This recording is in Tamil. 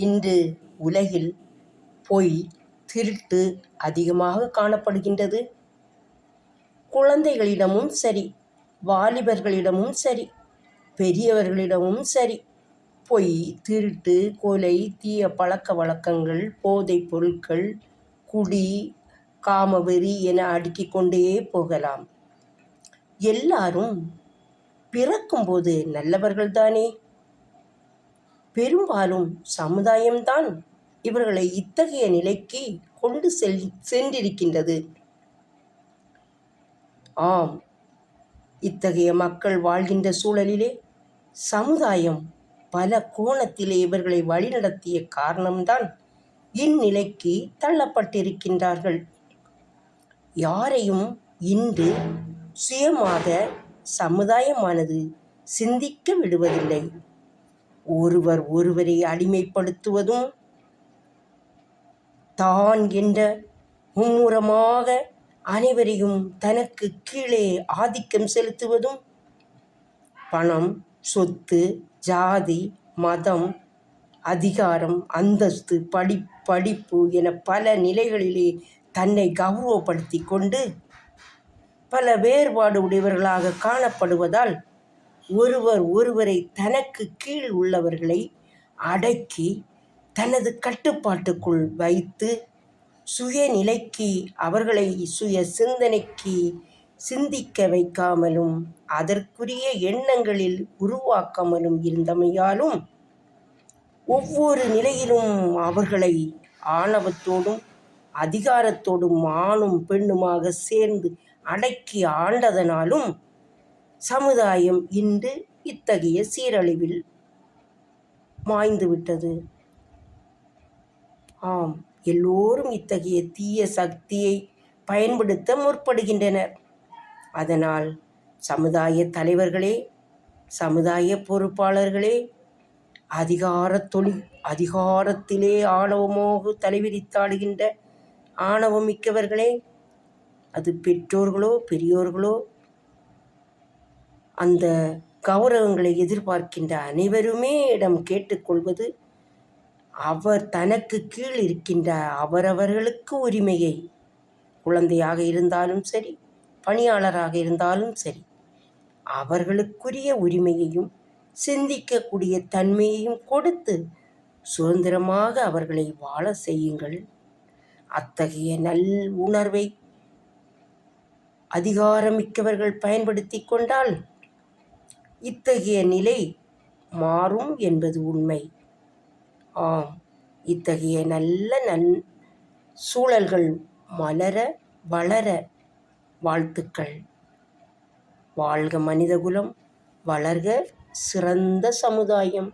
இன்று உலகில் பொய், திருட்டு அதிகமாக காணப்படுகின்றது. குழந்தைகளிடமும் சரி, வாலிபர்களிடமும் சரி, பெரியவர்களிடமும் சரி, பொய், திருட்டு, கொலை, தீய பழக்க வழக்கங்கள், போதைப் பொருட்கள், குடி, காமவெறி என அடுக்கிக் கொண்டே போகலாம். எல்லாரும் பிறக்கும்போது நல்லவர்கள்தானே? பெரும்பாலும் சமுதாயம்தான் இவர்களை இத்தகைய நிலைக்கு கொண்டு சென்றிருக்கின்றது. ஆம், இத்தகைய மக்கள் வாழ்கின்ற சூழலிலே சமுதாயம் பல கோணத்திலே இவர்களை வழிநடத்திய காரணம்தான் இந்நிலைக்கு தள்ளப்பட்டிருக்கின்றார்கள். யாரையும் இன்று சுயமாக சமுதாயமானது சிந்திக்க விடுவதில்லை. ஒருவர் ஒருவரை அடிமைப்படுத்துவதும், தான் என்ற மும்முரமாக அனைவரையும் தனக்கு கீழே ஆதிக்கம் செலுத்துவதும், பணம், சொத்து, ஜாதி, மதம், அதிகாரம், அந்தஸ்து, படிப்பு என பல நிலைகளிலே தன்னை கௌரவப்படுத்தி கொண்டு பல வேறுபாடு உடையவர்களாக காணப்படுவதால் ஒருவர் ஒருவரை தனக்கு கீழ் உள்ளவர்களை அடக்கி தனது கட்டுப்பாட்டுக்குள் வைத்து சுயநிலைக்கு அவர்களை சுய சிந்தனைக்கு சிந்திக்க வைக்காமலும் அதற்குரிய எண்ணங்களில் உருவாக்காமலும் இருந்தமையாலும் ஒவ்வொரு நிலையிலும் அவர்களை ஆணவத்தோடும் அதிகாரத்தோடும் ஆணும் பெண்ணுமாக சேர்ந்து அடக்கி ஆண்டதனாலும் சமுதாயம் இன்று இத்தகைய சீரழிவில் மாய்ந்துவிட்டது. ஆம், எல்லோரும் இத்தகைய தீய சக்தியை பயன்படுத்த முற்படுகின்றனர். அதனால் சமுதாய தலைவர்களே, சமுதாய பொறுப்பாளர்களே, அதிகாரத்திலே ஆணவமோக தலைவிரித்தாடுகின்ற ஆணவமிக்கவர்களே, அது பெற்றோர்களோ பெரியோர்களோ, அந்த கௌரவங்களை எதிர்பார்க்கின்ற அனைவருமே இடம் கேட்டுக்கொள்வது, அவர் தனக்கு கீழ் இருக்கின்ற அவரவர்களுக்கு உரிமையை, குழந்தையாக இருந்தாலும் சரி, பணியாளராக இருந்தாலும் சரி, அவர்களுக்குரிய உரிமையையும் சிந்திக்கக்கூடிய தன்மையையும் கொடுத்து சுதந்திரமாக அவர்களை வாழ செய்யுங்கள். அத்தகைய நல் உணர்வை அதிகாரமிக்கவர்கள் பயன்படுத்தி கொண்டால் இத்தகைய நிலை மாறும் என்பது உண்மை. ஆம், இத்தகைய நல்ல சூழல்கள் மலர வளர வாழ்த்துக்கள். வாழ்க மனிதகுலம், வளர்க சிறந்த சமுதாயம்.